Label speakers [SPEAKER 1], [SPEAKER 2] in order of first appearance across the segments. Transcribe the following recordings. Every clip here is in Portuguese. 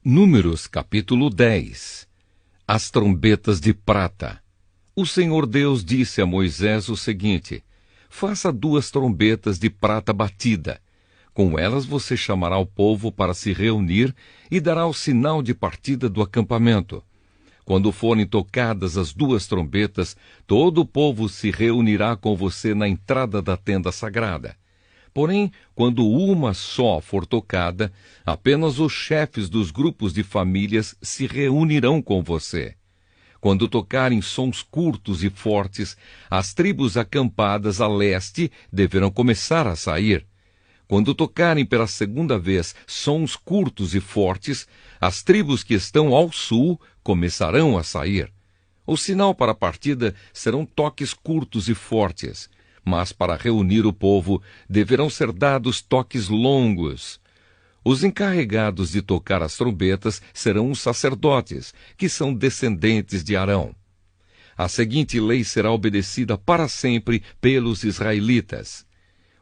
[SPEAKER 1] Números capítulo 10. As trombetas de prata. O Senhor Deus disse a Moisés o seguinte: faça 2 trombetas de prata batida. Com elas você chamará o povo para se reunir e dará o sinal de partida do acampamento. Quando forem tocadas as 2 trombetas, todo o povo se reunirá com você na entrada da tenda sagrada. Porém, quando uma só for tocada, apenas os chefes dos grupos de famílias se reunirão com você. Quando tocarem sons curtos e fortes, as tribos acampadas a leste deverão começar a sair. Quando tocarem pela 2ª vez sons curtos e fortes, as tribos que estão ao sul começarão a sair. O sinal para a partida serão toques curtos e fortes, mas para reunir o povo deverão ser dados toques longos. Os encarregados de tocar as trombetas serão os sacerdotes, que são descendentes de Arão. A seguinte lei será obedecida para sempre pelos israelitas.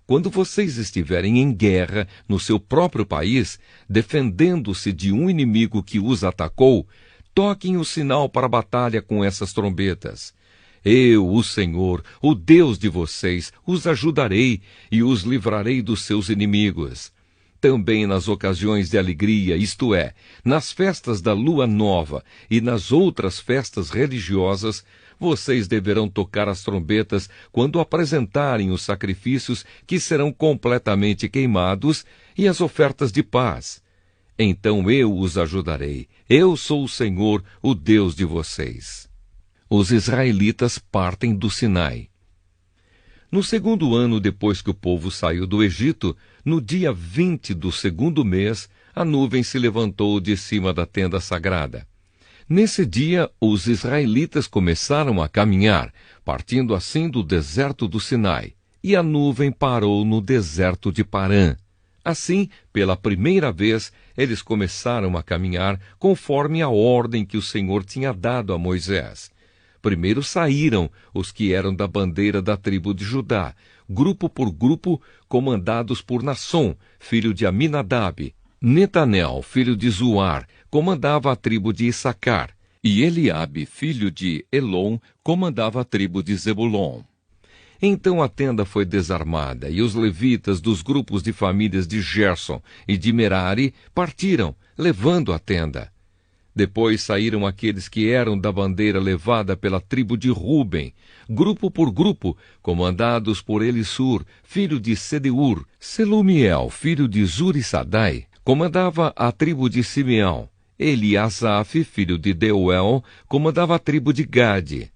[SPEAKER 1] Quando vocês estiverem em guerra no seu próprio país, defendendo-se de um inimigo que os atacou, toquem o sinal para a batalha com essas trombetas. Eu, o Senhor, o Deus de vocês, os ajudarei e os livrarei dos seus inimigos. Também nas ocasiões de alegria, isto é, nas festas da lua nova e nas outras festas religiosas, vocês deverão tocar as trombetas quando apresentarem os sacrifícios que serão completamente queimados e as ofertas de paz. Então eu os ajudarei. Eu sou o Senhor, o Deus de vocês. Os israelitas partem do Sinai. No 2º ano depois que o povo saiu do Egito, no dia 20 do 2º mês, a nuvem se levantou de cima da tenda sagrada. Nesse dia, os israelitas começaram a caminhar, partindo assim do deserto do Sinai, e a nuvem parou no deserto de Parã. Assim, pela primeira vez, eles começaram a caminhar conforme a ordem que o Senhor tinha dado a Moisés. Primeiro saíram os que eram da bandeira da tribo de Judá, grupo por grupo, comandados por Nasson, filho de Aminadab. Netanel, filho de Zuar, comandava a tribo de Issacar, e Eliabe, filho de Elon, comandava a tribo de Zebulon. Então a tenda foi desarmada, e os levitas dos grupos de famílias de Gerson e de Merari partiram, levando a tenda. Depois saíram aqueles que eram da bandeira levada pela tribo de Ruben, grupo por grupo, comandados por Elissur, filho de Sedeur. Selumiel, filho de Zurissadai, comandava a tribo de Simeão. Eliasaf, filho de Deuel, comandava a tribo de Gade.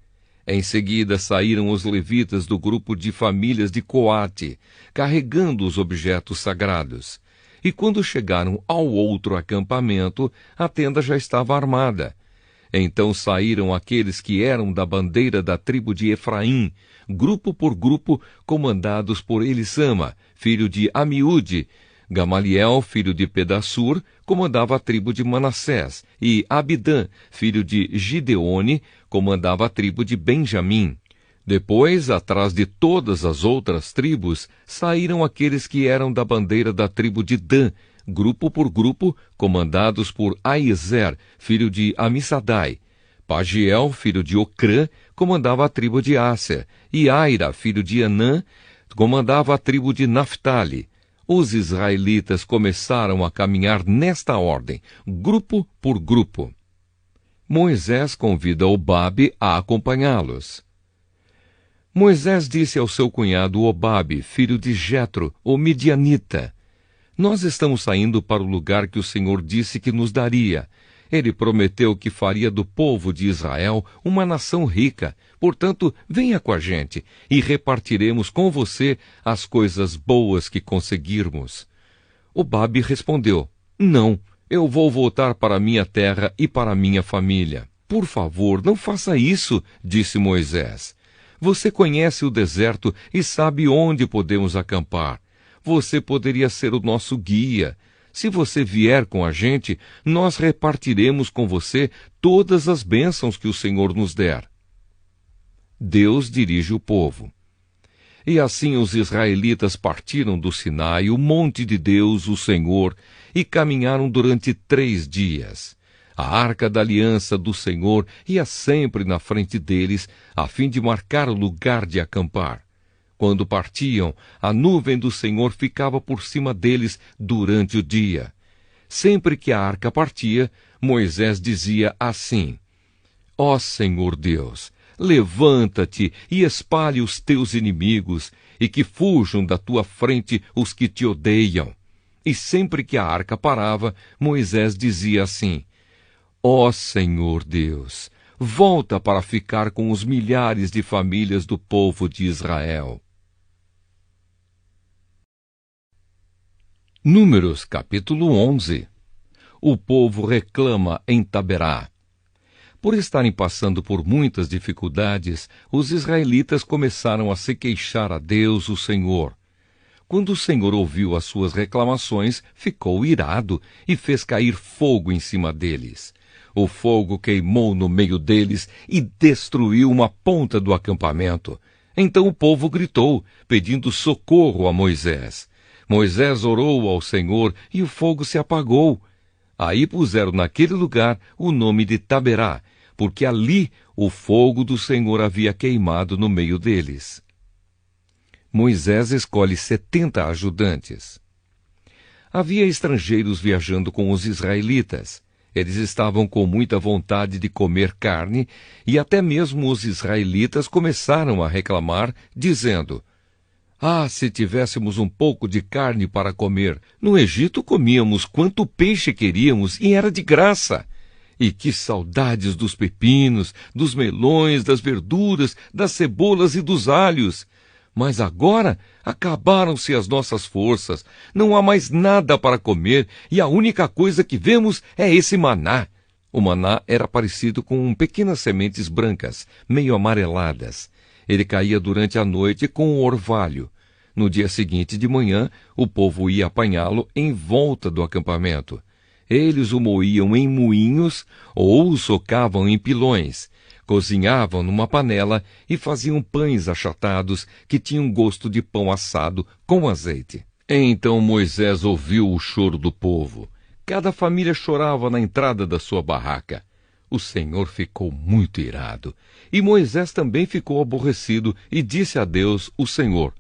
[SPEAKER 1] Em seguida saíram os levitas do grupo de famílias de Coate, carregando os objetos sagrados. E quando chegaram ao outro acampamento, a tenda já estava armada. Então saíram aqueles que eram da bandeira da tribo de Efraim, grupo por grupo, comandados por Elissama, filho de Amiúde. Gamaliel, filho de Pedassur, comandava a tribo de Manassés, e Abidã, filho de Gideone, comandava a tribo de Benjamim. Depois, atrás de todas as outras tribos, saíram aqueles que eram da bandeira da tribo de Dan, grupo por grupo, comandados por Aiezer, filho de Amissadai. Pagiel, filho de Ocrã, comandava a tribo de Asser, e Aira, filho de Anã, comandava a tribo de Naphtali. Os israelitas começaram a caminhar nesta ordem, grupo por grupo. Moisés convida Obabe a acompanhá-los. Moisés disse ao seu cunhado Obabe, filho de Jetro, o midianita: nós estamos saindo para o lugar que o Senhor disse que nos daria. Ele prometeu que faria do povo de Israel uma nação rica. Portanto, venha com a gente e repartiremos com você as coisas boas que conseguirmos. Obabe respondeu: não, eu vou voltar para minha terra e para minha família. Por favor, não faça isso, disse Moisés. Você conhece o deserto e sabe onde podemos acampar. Você poderia ser o nosso guia. Se você vier com a gente, nós repartiremos com você todas as bênçãos que o Senhor nos der. Deus dirige o povo. E assim os israelitas partiram do Sinai, o monte de Deus, o Senhor, e caminharam durante 3 dias. A arca da aliança do Senhor ia sempre na frente deles, a fim de marcar o lugar de acampar. Quando partiam, a nuvem do Senhor ficava por cima deles durante o dia. Sempre que a arca partia, Moisés dizia assim: Ó Senhor Deus, levanta-te e espalhe os teus inimigos, e que fujam da tua frente os que te odeiam. E sempre que a arca parava, Moisés dizia assim: Ó Senhor Deus, volta para ficar com os milhares de famílias do povo de Israel. Números capítulo 11. O povo reclama em Taberá. Por estarem passando por muitas dificuldades, os israelitas começaram a se queixar a Deus, o Senhor. Quando o Senhor ouviu as suas reclamações, ficou irado e fez cair fogo em cima deles. O fogo queimou no meio deles e destruiu uma ponta do acampamento. Então o povo gritou, pedindo socorro a Moisés. Moisés orou ao Senhor e o fogo se apagou. Aí puseram naquele lugar o nome de Taberá, porque ali o fogo do Senhor havia queimado no meio deles. Moisés escolhe 70 ajudantes. Havia estrangeiros viajando com os israelitas. Eles estavam com muita vontade de comer carne, e até mesmo os israelitas começaram a reclamar, dizendo: Ah, se tivéssemos um pouco de carne para comer! No Egito comíamos quanto peixe queríamos e era de graça. E que saudades dos pepinos, dos melões, das verduras, das cebolas e dos alhos! Mas agora acabaram-se as nossas forças, não há mais nada para comer e a única coisa que vemos é esse maná. O maná era parecido com pequenas sementes brancas, meio amareladas. Ele caía durante a noite com o orvalho. No dia seguinte de manhã, o povo ia apanhá-lo em volta do acampamento. Eles o moíam em moinhos ou o socavam em pilões. Cozinhavam numa panela e faziam pães achatados que tinham gosto de pão assado com azeite. Então Moisés ouviu o choro do povo. Cada família chorava na entrada da sua barraca. O Senhor ficou muito irado. E Moisés também ficou aborrecido e disse a Deus, o Senhor: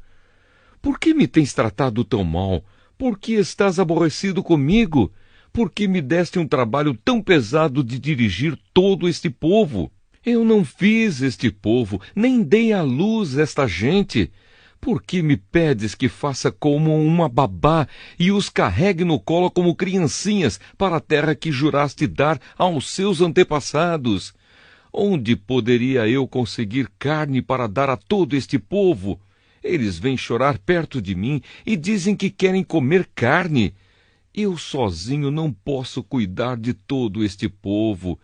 [SPEAKER 1] Por que me tens tratado tão mal? Por que estás aborrecido comigo? Por que me deste um trabalho tão pesado de dirigir todo este povo? Eu não fiz este povo, nem dei à luz esta gente. Por que me pedes que faça como uma babá e os carregue no colo como criancinhas para a terra que juraste dar aos seus antepassados? Onde poderia eu conseguir carne para dar a todo este povo? Eles vêm chorar perto de mim e dizem que querem comer carne. Eu sozinho não posso cuidar de todo este povo.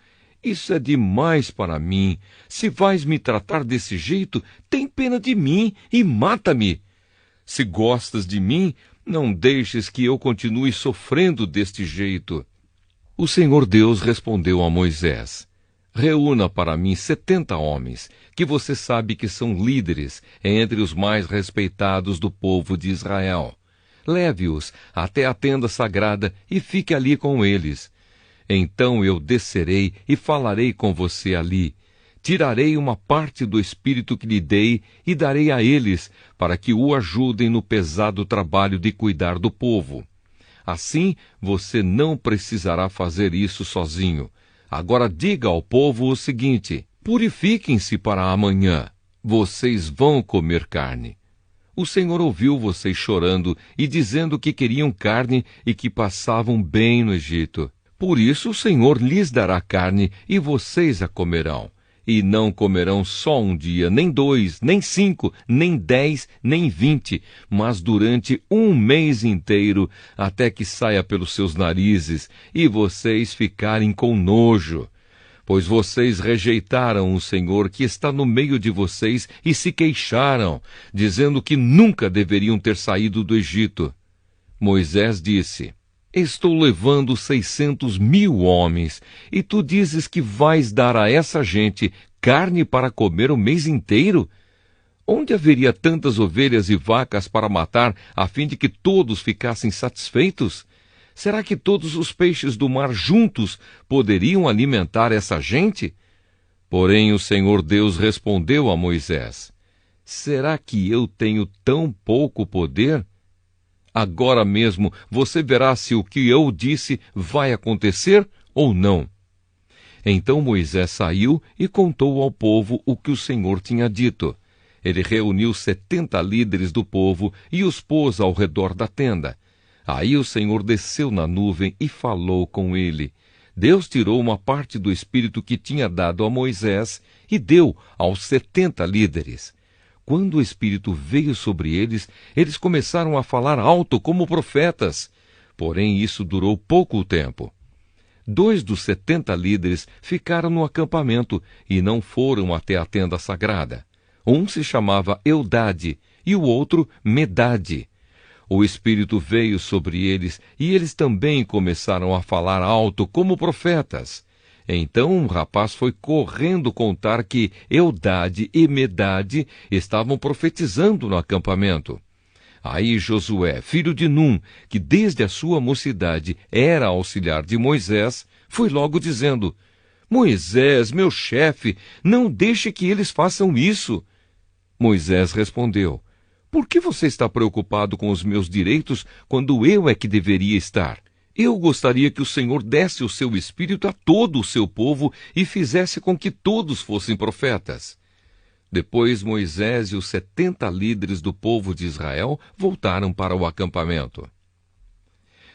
[SPEAKER 1] Isso é demais para mim. Se vais me tratar desse jeito, tem pena de mim e mata-me. Se gostas de mim, não deixes que eu continue sofrendo deste jeito. O Senhor Deus respondeu a Moisés: Reúna para mim 70 homens, que você sabe que são líderes entre os mais respeitados do povo de Israel. Leve-os até a tenda sagrada e fique ali com eles. Então eu descerei e falarei com você ali. Tirarei uma parte do espírito que lhe dei e darei a eles, para que o ajudem no pesado trabalho de cuidar do povo. Assim você não precisará fazer isso sozinho. Agora diga ao povo o seguinte: purifiquem-se para amanhã. Vocês vão comer carne. O Senhor ouviu vocês chorando e dizendo que queriam carne e que passavam bem no Egito. Por isso o Senhor lhes dará carne e vocês a comerão. E não comerão só um dia, nem 2, nem 5, nem 10, nem 20, mas durante um mês inteiro, até que saia pelos seus narizes e vocês ficarem com nojo. Pois vocês rejeitaram o Senhor que está no meio de vocês e se queixaram, dizendo que nunca deveriam ter saído do Egito. Moisés disse: Estou levando 600.000 homens, e tu dizes que vais dar a essa gente carne para comer o mês inteiro? Onde haveria tantas ovelhas e vacas para matar, a fim de que todos ficassem satisfeitos? Será que todos os peixes do mar juntos poderiam alimentar essa gente? Porém o Senhor Deus respondeu a Moisés: será que eu tenho tão pouco poder? Agora mesmo você verá se o que eu disse vai acontecer ou não. Então Moisés saiu e contou ao povo o que o Senhor tinha dito. Ele reuniu 70 líderes do povo e os pôs ao redor da tenda. Aí o Senhor desceu na nuvem e falou com ele. Deus tirou uma parte do Espírito que tinha dado a Moisés e deu aos 70 líderes. Quando o Espírito veio sobre eles, eles começaram a falar alto como profetas. Porém, isso durou pouco tempo. 2 dos 70 líderes ficaram no acampamento e não foram até a tenda sagrada. Um se chamava Eldade e o outro Medade. O Espírito veio sobre eles e eles também começaram a falar alto como profetas. Então um rapaz foi correndo contar que Eldade e Medade estavam profetizando no acampamento. Aí Josué, filho de Num, que desde a sua mocidade era auxiliar de Moisés, foi logo dizendo: Moisés, meu chefe, não deixe que eles façam isso. Moisés respondeu: por que você está preocupado com os meus direitos quando eu é que deveria estar? Eu gostaria que o Senhor desse o seu espírito a todo o seu povo e fizesse com que todos fossem profetas. Depois Moisés e os 70 líderes do povo de Israel voltaram para o acampamento.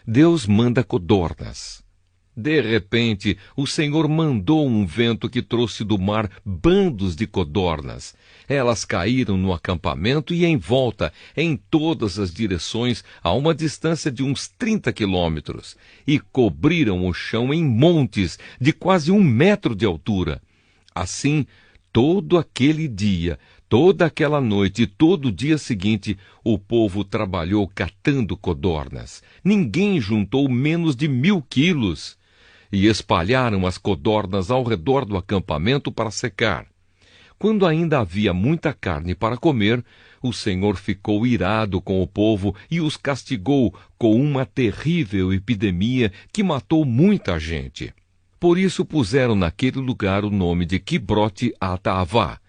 [SPEAKER 1] Deus manda codornas. De repente, o Senhor mandou um vento que trouxe do mar bandos de codornas. Elas caíram no acampamento e em volta, em todas as direções, a uma distância de uns 30 quilômetros, e cobriram o chão em montes de quase 1 metro de altura. Assim, todo aquele dia, toda aquela noite e todo o dia seguinte, o povo trabalhou catando codornas. Ninguém juntou menos de 1000 quilos. E espalharam as codornas ao redor do acampamento para secar. Quando ainda havia muita carne para comer, o Senhor ficou irado com o povo e os castigou com uma terrível epidemia que matou muita gente. Por isso puseram naquele lugar o nome de Quibrote Ataavá,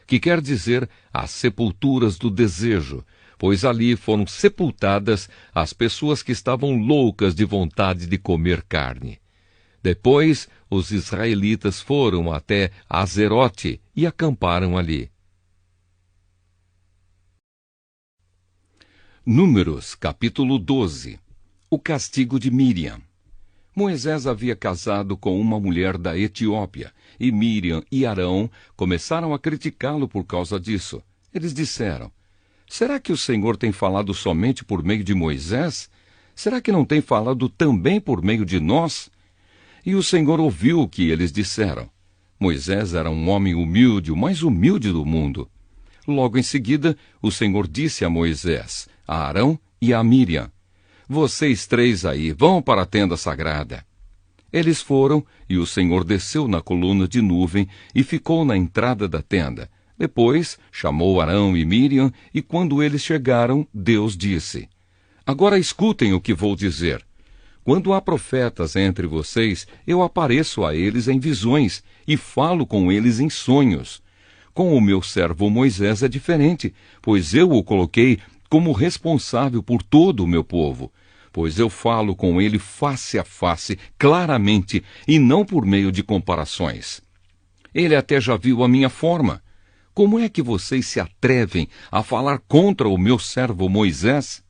[SPEAKER 1] que quer dizer as sepulturas do desejo, pois ali foram sepultadas as pessoas que estavam loucas de vontade de comer carne. Depois, os israelitas foram até Azerote e acamparam ali. Números, capítulo 12. O castigo de Míriam. Moisés havia casado com uma mulher da Etiópia, e Míriam e Arão começaram a criticá-lo por causa disso. Eles disseram: será que o Senhor tem falado somente por meio de Moisés? Será que não tem falado também por meio de nós? E o Senhor ouviu o que eles disseram. Moisés era um homem humilde, o mais humilde do mundo. Logo em seguida, o Senhor disse a Moisés, a Arão e a Míriam: vocês 3 aí, vão para a tenda sagrada. Eles foram, e o Senhor desceu na coluna de nuvem e ficou na entrada da tenda. Depois, chamou Arão e Míriam, e quando eles chegaram, Deus disse: agora escutem o que vou dizer. Quando há profetas entre vocês, eu apareço a eles em visões e falo com eles em sonhos. Com o meu servo Moisés é diferente, pois eu o coloquei como responsável por todo o meu povo. Pois eu falo com ele face a face, claramente, e não por meio de comparações. Ele até já viu a minha forma. Como é que vocês se atrevem a falar contra o meu servo Moisés?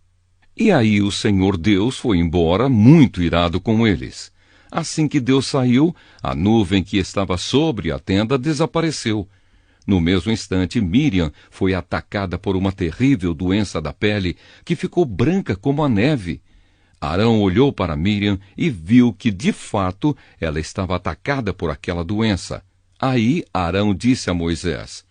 [SPEAKER 1] E aí o Senhor Deus foi embora, muito irado com eles. Assim que Deus saiu, a nuvem que estava sobre a tenda desapareceu. No mesmo instante, Míriam foi atacada por uma terrível doença da pele, que ficou branca como a neve. Arão olhou para Míriam e viu que, de fato, ela estava atacada por aquela doença. Aí Arão disse a Moisés: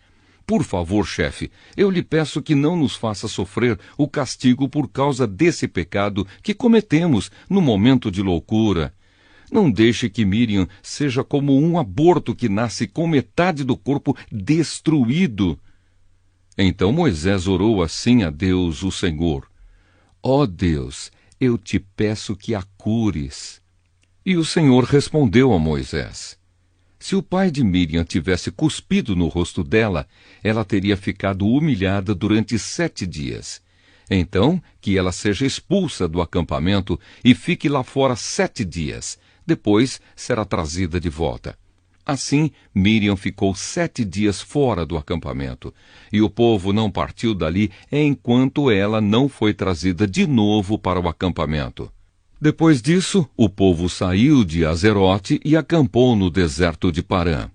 [SPEAKER 1] por favor, chefe, eu lhe peço que não nos faça sofrer o castigo por causa desse pecado que cometemos no momento de loucura. Não deixe que Míriam seja como um aborto que nasce com metade do corpo destruído. Então Moisés orou assim a Deus, o Senhor: Ó Deus, eu te peço que a cures. E o Senhor respondeu a Moisés: Se o pai de Miriam tivesse cuspido no rosto dela, ela teria ficado humilhada durante 7 dias. Então, que ela seja expulsa do acampamento e fique lá fora 7 dias. Depois será trazida de volta. Assim, Miriam ficou 7 dias fora do acampamento, e o povo não partiu dali enquanto ela não foi trazida de novo para o acampamento. Depois disso, o povo saiu de Azerote e acampou no deserto de Parã.